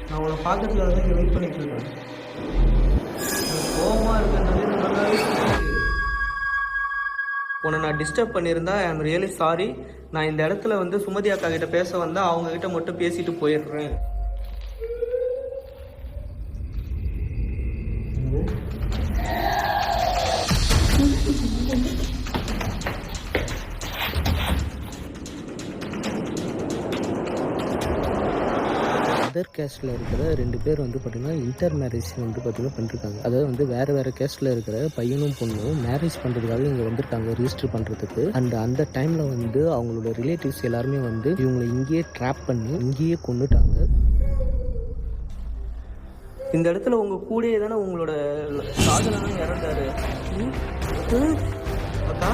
நான் உன்னை பார்க்கறதுக்காக தான் இங்கே வெயிட் பண்ணிட்டு இருக்கேன். கோபமாக இருக்கிறதுனால நல்லாவே புரியுது. உன்னை நான் டிஸ்டர்ப் பண்ணியிருந்தா ஐ ஆம் ரியலி சாரி. நான் இந்த இடத்துல வந்து சுமதி அக்கா கிட்ட பேச வந்தால் அவங்கக்கிட்ட மட்டும் பேசிட்டு போயிடுறேன். அதர் கேஸ்ட்டில் இருக்கிற 2 பேர் வந்து பார்த்திங்கன்னா இன்டர் மேரேஜ் வந்து பார்த்திங்கன்னா பண்ணிருக்காங்க. அதாவது வந்து வேறு கேஸ்ட்டில் இருக்கிற பையனும் பொண்ணும் மேரேஜ் பண்ணுறதுக்காக இங்கே வந்திருக்காங்க ரிஜிஸ்டர் பண்ணுறதுக்கு. அண்ட் அந்த டைமில் வந்து அவங்களோட ரிலேட்டிவ்ஸ் எல்லாருமே வந்து இவங்களை இங்கேயே ட்ராப் பண்ணி இங்கேயே கொண்டுட்டாங்க. இந்த இடத்துல உங்கள் கூடயே தானே உங்களோட காதலனும் இறந்தாரு. அக்கா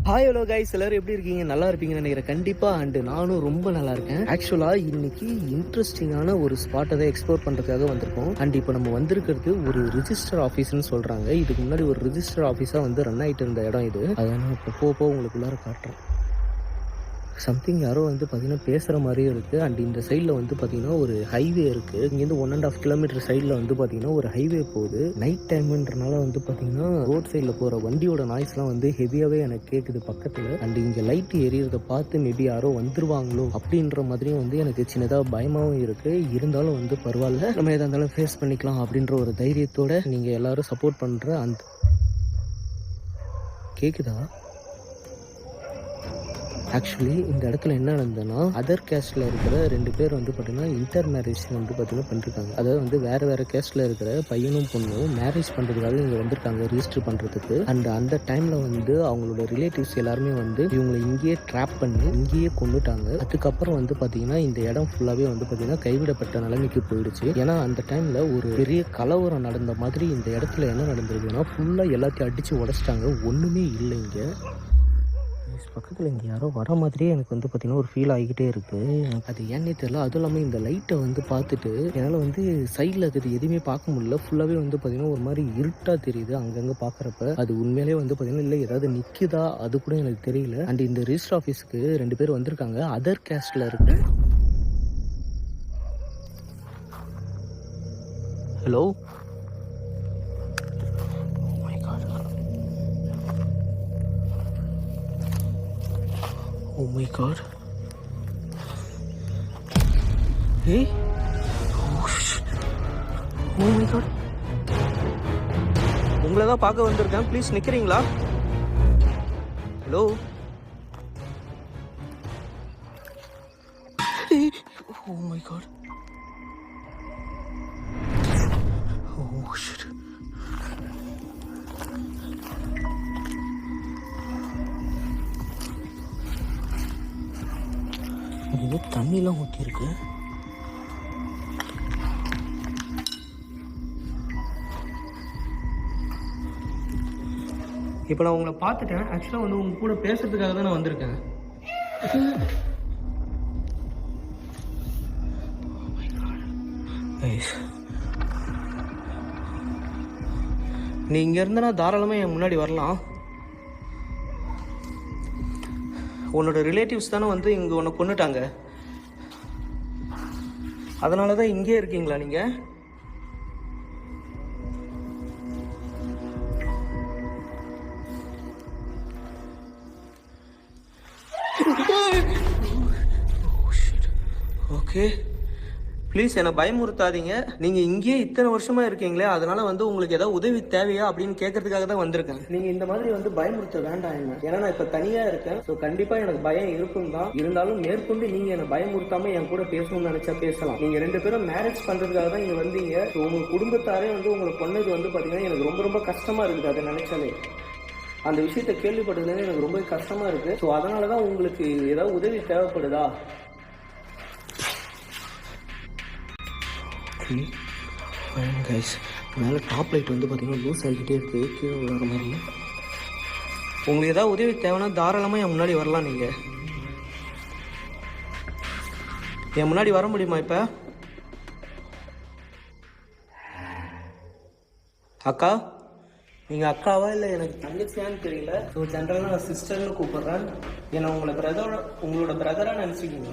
ஹாய் ஹலோ கைஸ், எல்லாரும் எப்படி இருக்கீங்க? நல்லா இருப்பீங்கன்னு நினைக்கிறேன் கண்டிப்பாக. அண்டு நானும் ரொம்ப நல்லா இருக்கேன். ஆக்சுவலாக இன்னைக்கு இன்ட்ரெஸ்டிங்கான ஒரு ஸ்பாட்டை தான் எக்ஸ்ப்ளோர் பண்ணுறதுக்காக வந்திருக்கோம். அண்ட் இப்போ நம்ம வந்திருக்கிறது ஒரு ரிஜிஸ்டர் ஆஃபீஸ்ன்னு சொல்கிறாங்க. இதுக்கு முன்னாடி ஒரு ரிஜிஸ்டர் ஆஃபீஸாக வந்து ரன் ஆகிட்டு இருந்த இடம் இது. அதை நான் இப்போ போக உங்களுக்குள்ளார காட்டுறேன். சம்திங் யாரோ வந்து பார்த்திங்கன்னா பேசுகிற மாதிரியே இருக்குது. அண்ட் இந்த சைடில் வந்து பார்த்திங்கன்னா ஒரு ஹைவே இருக்குது. இங்கேருந்து 1.5 கிலோமீட்டர் சைடில் வந்து பார்த்திங்கன்னா ஒரு ஹைவே போகுது. நைட் டைமுன்றனால வந்து பார்த்திங்கன்னா ரோட் சைடில் போகிற வண்டியோட நாய்ஸ்லாம் வந்து ஹெவியாகவே எனக்கு கேட்குது பக்கத்தில். அண்ட் இங்கே லைட்டு எரியறதை பார்த்து மேபி யாரோ வந்துருவாங்களோ அப்படின்ற மாதிரியும் வந்து எனக்கு சின்னதாக பயமாகவும் இருக்குது. இருந்தாலும் வந்து பரவாயில்ல, நம்ம எதாக இருந்தாலும் ஃபேஸ் பண்ணிக்கலாம் அப்படின்ற ஒரு தைரியத்தோடு நீங்கள் எல்லோரும் சப்போர்ட் பண்ணுற அந்த கேட்குதா? ஆக்சுவலி இந்த இடத்துல என்ன நடந்ததுன்னா, அதர் கேஸ்ட்டில் இருக்கிற 2 பேர் வந்து பார்த்திங்கன்னா இன்டர் மேரேஜ் வந்து பார்த்திங்கன்னா பண்ணிருக்காங்க. அதாவது வந்து வேறு கேஸ்ட்டில் இருக்கிற பையனும் பொண்ணும் மேரேஜ் பண்ணுறதுக்காக இங்கே வந்திருக்காங்க ரிஜிஸ்டர் பண்ணுறதுக்கு. அண்ட் அந்த டைமில் வந்து அவங்களோட ரிலேட்டிவ்ஸ் எல்லாருமே வந்து இவங்களை இங்கேயே ட்ராப் பண்ணி இங்கேயே கொண்டுட்டாங்க. அதுக்கப்புறம் வந்து பார்த்திங்கன்னா இந்த இடம் ஃபுல்லாகவே வந்து பார்த்திங்கன்னா கைவிடப்பட்ட நிலைமைக்கு போயிடுச்சு. ஏன்னா அந்த டைமில் ஒரு பெரிய கலவரம் நடந்த மாதிரி இந்த இடத்துல என்ன நடந்திருக்குன்னா, ஃபுல்லாக எல்லாத்தையும் அடித்து உடச்சிட்டாங்க. ஒன்றுமே இல்லை இங்கே. பக்கத்தில் இங்கே யாரோ வர மாதிரியே எனக்கு வந்து பார்த்திங்கன்னா ஒரு ஃபீல் ஆகிக்கிட்டே இருக்குது. எனக்கு அது ஏன்னே தெரியல. அதுவும் இல்லாமல் இந்த லைட்டை வந்து பார்த்துட்டு என்னால் வந்து சைடில் இருக்கிறது எதுவுமே பார்க்க முடியல. ஃபுல்லாகவே வந்து பார்த்திங்கன்னா ஒரு மாதிரி இருட்டாக தெரியுது அங்கங்கே பார்க்குறப்ப. அது உண்மையிலே வந்து பார்த்திங்கன்னா இல்லை ஏதாவது நிற்குதா அது கூட எனக்கு தெரியல. அண்ட் இந்த ரிஜிஸ்டர் ஆஃபீஸுக்கு 2 பேர் வந்திருக்காங்க. அதர் கேஸ்ட்டில் இருக்கு. Hello, oh my god. Hey, oh shit, oh my god. உங்களை தான் பார்க்க வந்திருக்கேன், ப்ளீஸ் நிற்கிறீங்களா? Hello, Oh my god. Oh shit. இது தண்ணிலாம் ஊற்றி இருக்கு. இப்போ நான் உங்களை பார்த்துட்டேன். ஆக்சுவலாக வந்து உங்க கூட பேசுறதுக்காக தான் நான் வந்திருக்கேன். நீ இங்கே இருந்தனா தாராளமாக என் முன்னாடி வரலாம். உன்னோட ரிலேட்டிவ்ஸ் தானே வந்து இங்கே உன்னை கொண்டுட்டாங்க. அதனால தான் இங்கே இருக்கீங்களா நீங்கள்? ஓகே, ப்ளீஸ் என்னை பயமுறுத்தாதீங்க. நீங்கள் இங்கேயே இத்தனை வருஷமாக இருக்கீங்களே, அதனால் வந்து உங்களுக்கு ஏதாவது உதவி தேவையா அப்படின்னு கேட்கறதுக்காக தான் வந்திருக்கேன். நீங்கள் இந்த மாதிரி வந்து பயமுறுத்த வேண்டாம் என்ன. ஏன்னா நான் இப்போ தனியாக இருக்கேன். ஸோ கண்டிப்பாக எனக்கு பயம் இருக்கும் தான். இருந்தாலும் மேற்கொண்டு நீங்கள் என்னை பயமுறுத்தாமல் என் கூட பேசணும்னு நினச்சா பேசலாம். நீங்கள் 2 பேரும் மேரேஜ் பண்ணுறதுக்காக தான் இங்கே வந்தீங்க. ஸோ உங்கள் குடும்பத்தாரே வந்து உங்களை கொண்டது வந்து பார்த்தீங்கன்னா எனக்கு ரொம்ப ரொம்ப கஷ்டமாக இருக்குது. அதை நினச்சாலே அந்த விஷயத்தை கேள்விப்பட்டதுலேருந்து எனக்கு ரொம்ப கஷ்டமாக இருக்குது. ஸோ அதனால தான் உங்களுக்கு ஏதாவது உதவி தேவைப்படுதா? கைஸ், மேலே டாப் லைட் வந்து பார்த்தீங்கன்னா லூஸ் ஆகிக்கிட்டே இருக்குது, கீழே விழுற மாதிரி. உங்களுக்கு ஏதாவது உதவி தேவைன்னா தாராளமாக என் முன்னாடி வரலாம். நீங்கள் என் முன்னாடி வர முடியுமா இப்போ? அக்கா, நீங்கள் அக்காவா இல்லை எனக்கு தங்கச்சியான்னு தெரியல. ஸோ ஜென்ரலாக நான் சிஸ்டர்னு கூப்பிட்றேன். ஏன்னா உங்களோட பிரதராக நினச்சிக்கிங்க.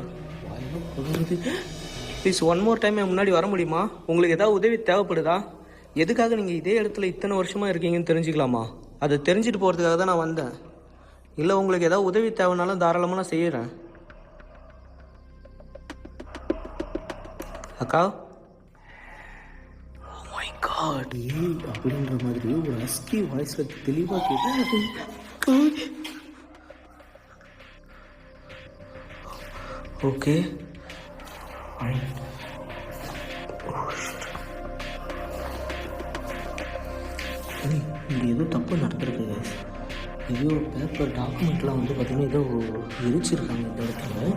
ப்ளீஸ் ஒன் மோர் டைம் என் முன்னாடி வர முடியுமா? உங்களுக்கு ஏதாவது உதவி தேவைப்படுதா? எதுக்காக நீங்கள் இதே இடத்துல இத்தனை வருஷமாக இருக்கீங்கன்னு தெரிஞ்சுக்கலாமா? அதை தெரிஞ்சுட்டு போகிறதுக்காக தான் நான் வந்தேன். இல்லை உங்களுக்கு ஏதாவது உதவி தேவைனாலும் தாராளமாக நான் செய்கிறேன். அக்கா, அப்படின்ற மாதிரி ஒரு ஹஸ்கி வாய்ஸ்ல தெளிவா கேட்டு. ஓகே, இங்கே ஏதோ தப்பு நடந்திருக்கு. ஏதோ பேப்பர் டாக்குமெண்ட்லாம் வந்து பார்த்தீங்கன்னா ஏதோ எரிச்சிருக்காங்க இந்த இடத்துல.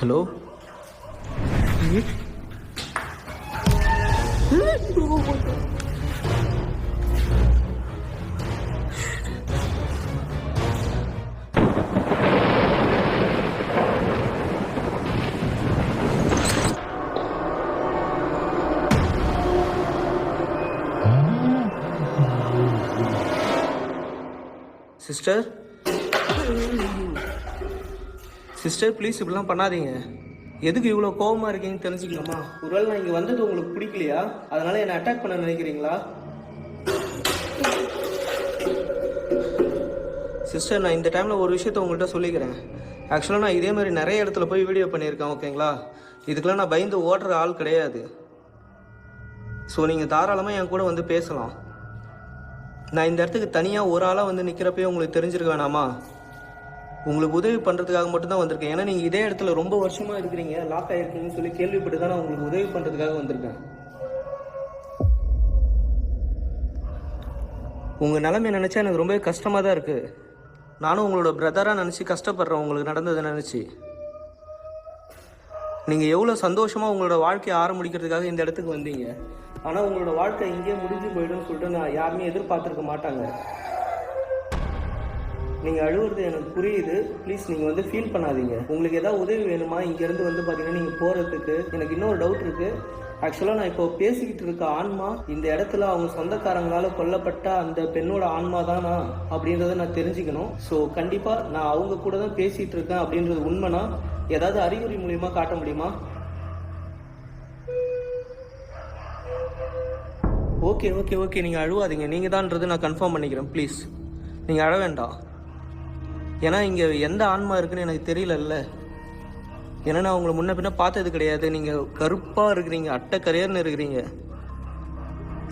ஹலோ, சிஸ்டர் சிஸ்டர் ப்ளீஸ் இப்படிலாம் பண்ணாதீங்க. எதுக்கு இவ்வளோ கோபமாக இருக்கீங்கன்னு தெரிஞ்சுக்கலாமா? ஒருவேளை நான் இங்கே வந்தது உங்களுக்கு பிடிக்கலையா? அதனால என்னை அட்டாக் பண்ண நினைக்கிறீங்களா? சிஸ்டர், நான் இந்த டைமில் ஒரு விஷயத்த உங்கள்கிட்ட சொல்லிக்கிறேன். ஆக்சுவலாக நான் இதே மாதிரி நிறைய இடத்துல போய் வீடியோ பண்ணியிருக்கேன், ஓகேங்களா? இதுக்கெல்லாம் நான் பயந்து ஓடுற ஆள் கிடையாது. ஸோ நீங்கள் தாராளமாக என் கூட வந்து பேசலாம். நான் இந்த இடத்துக்கு தனியாக ஒரு ஆளாக வந்து நிற்கிறப்பே உங்களுக்கு தெரிஞ்சிருக்க வேணாமா? உங்களுக்கு உதவி பண்ணுறதுக்காக மட்டும்தான் வந்திருக்கேன். ஏன்னா நீங்கள் இதே இடத்துல ரொம்ப வருஷமாக இருக்கிறீங்க, லாக் ஆகிருக்கீங்கன்னு சொல்லி கேள்விப்பட்டு தான் நான் உங்களுக்கு உதவி பண்ணுறதுக்காக வந்திருக்கேன். உங்கள் நிலைமை நினச்சா எனக்கு ரொம்பவே கஷ்டமாக தான் இருக்குது. நானும் உங்களோட பிரதராக நினச்சி கஷ்டப்படுறேன் உங்களுக்கு நடந்ததை நினச்சி. நீங்கள் எவ்வளோ சந்தோஷமாக உங்களோட வாழ்க்கையை ஆரம்பிக்கிறதுக்காக இந்த இடத்துக்கு வந்தீங்க. ஆனால் உங்களோட வாழ்க்கை இங்கே முடிஞ்சு போய்டும்னு சொல்லிட்டு நான் யாருமே எதிர்பார்த்துருக்க மாட்டாங்க. நீங்கள் அழுவுறது எனக்கு புரியுது. ப்ளீஸ் நீங்கள் வந்து ஃபீல் பண்ணாதீங்க. உங்களுக்கு ஏதாவது உதவி வேணுமா? இங்கேருந்து வந்து பார்த்தீங்கன்னா நீங்கள் போகிறதுக்கு எனக்கு இன்னொரு டவுட் இருக்குது. ஆக்சுவலாக நான் இப்போ பேசிக்கிட்டு இருக்க ஆன்மா இந்த இடத்துல அவங்க சொந்தக்காரங்களால் கொல்லப்பட்ட அந்த பெண்ணோட ஆன்மா தானா அப்படின்றத நான் தெரிஞ்சுக்கணும். ஸோ கண்டிப்பாக நான் அவங்க கூட தான் பேசிகிட்டு இருக்கேன் அப்படின்றது உண்மைனா ஏதாவது அறிகுறி மூலியமாக காட்ட முடியுமா? ஓகே ஓகே ஓகே, நீங்கள் அழுவாதீங்க. நீங்கள் தான்ன்றது நான் கன்ஃபார்ம் பண்ணிக்கிறேன். ப்ளீஸ் நீங்கள் அழ வேண்டாம். ஏன்னா இங்கே எந்த ஆன்மா இருக்குன்னு எனக்கு தெரியலல்ல. ஏன்னா நான் உங்களை முன்ன பின்ன பார்த்தது கிடையாது. நீங்கள் கருப்பாக இருக்கிறீங்க, அட்டைக்கரையர்னு இருக்கிறீங்க.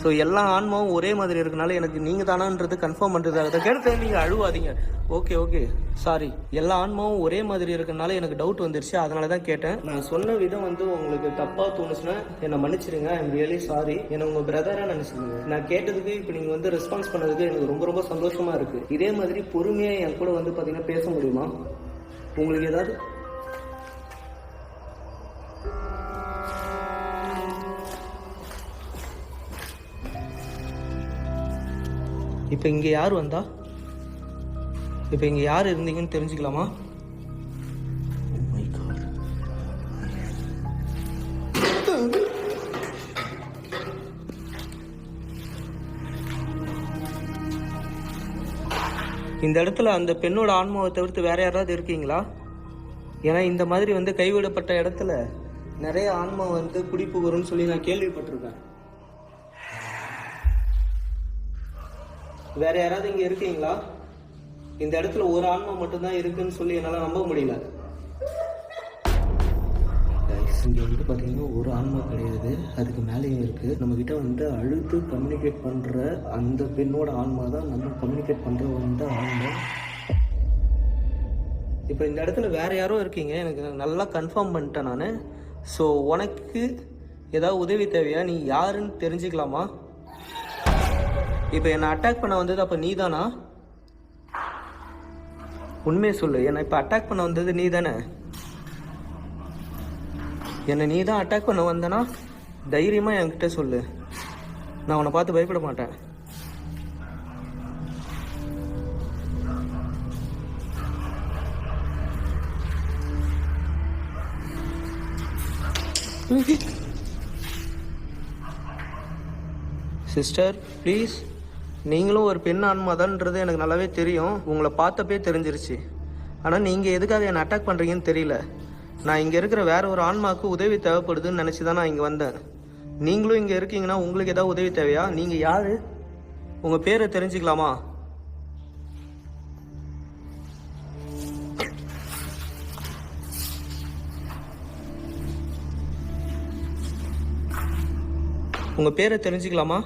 ஸோ எல்லா ஆன்மாவும் ஒரே மாதிரி இருக்கனால எனக்கு நீங்கள் தானான்றது கன்ஃபார்ம் பண்ணுறதாக தான் கேட்டேன். நீங்கள் அழுவாதீங்க. Okay okay, sorry. எல்லா ஆன்மாவும் ஒரே மாதிரி இருக்கனால எனக்கு டவுட் வந்துருச்சு, அதனால தான் கேட்டேன். நான் சொன்ன விதம் வந்து உங்களுக்கு தப்பாக தோணுச்சுன்னா என்னை மன்னிச்சிடுங்க. I am really sorry. என்னை உங்கள் பிரதராக நினச்சிடுங்க. நான் கேட்டதுக்கு இப்போ நீங்கள் வந்து ரெஸ்பான்ஸ் பண்ணதுக்கு எனக்கு ரொம்ப ரொம்ப சந்தோஷமாக இருக்குது. இதே மாதிரி பொறுமையாக என் கூட வந்து பார்த்தீங்கன்னா பேச முடியுமா? உங்களுக்கு ஏதாவது இப்போ இங்கே யார் வந்தா? இப்போ இங்கே யார் இருந்தீங்கன்னு தெரிஞ்சுக்கலாமா? இந்த இடத்துல அந்த பெண்ணோட ஆன்மாவை தவிர்த்து வேற யாராவது இருக்கீங்களா? ஏன்னா இந்த மாதிரி வந்து கைவிடப்பட்ட இடத்துல நிறைய ஆன்மா வந்து குடிப்புகுறுன்னு சொல்லி நான் கேள்விப்பட்டிருக்கேன். வேற யாராவது இங்க இருக்கீங்களா? இந்த இடத்துல ஒரு ஆன்மா மட்டும்தான் இருக்குன்னு சொல்லி என்னால நம்ப முடியல. இங்க வந்து பாத்தீங்கன்னா ஒரு ஆன்மா கிடையாது, அதுக்கு மேலேயும் இருக்கு. நம்ம கிட்ட வந்து அழுத்து கம்யூனிகேட் பண்ற அந்த பெண்ணோட ஆன்மா தான் நம்ம கம்யூனிகேட் பண்ற அந்த ஆன்மா. இப்போ இந்த இடத்துல வேற யாரோ இருக்கீங்க, எனக்கு நல்லா கன்ஃபார்ம் பண்ணிட்டேன் நான். ஸோ உனக்கு ஏதாவது உதவி தேவையா? நீ யாருன்னு தெரிஞ்சுக்கலாமா? இப்போ என்னை அட்டாக் பண்ண வந்தது அப்போ நீ தானா? உண்மையை சொல்லு. என்னை இப்போ அட்டாக் பண்ண வந்தது நீ தானே? என்னை நீ தான் அட்டாக் பண்ண வந்தனா தைரியமாக என்கிட்ட சொல்லு. நான் உன்னை பார்த்து பயப்பட மாட்டேன். சிஸ்டர் ப்ளீஸ், நீங்களும் ஒரு பெண் ஆன்மாதான்ன்றது எனக்கு நல்லாவே தெரியும். உங்களை பார்த்தப்பே தெரிஞ்சிருச்சு. ஆனால் நீங்கள் எதுக்காக என்னை அட்டாக் பண்ணுறீங்கன்னு தெரியல. நான் இங்கே இருக்கிற வேற ஒரு ஆன்மாவுக்கு உதவி தேவைப்படுதுன்னு நினச்சி தான் நான் இங்கே வந்தேன். நீங்களும் இங்கே இருக்கீங்கன்னா உங்களுக்கு ஏதாவது உதவி தேவையா? நீங்கள் யார்? உங்கள் பேரை தெரிஞ்சுக்கலாமா? உங்கள் பேரை தெரிஞ்சுக்கலாமா?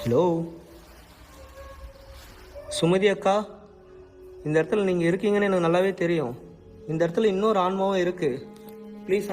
ஹலோ சுமதி அக்கா, இந்த இடத்துல நீங்கள் இருக்கீங்கன்னு எனக்கு நல்லாவே தெரியும். இந்த இடத்துல இன்னொரு ஆன்மாவும் இருக்குது. ப்ளீஸ்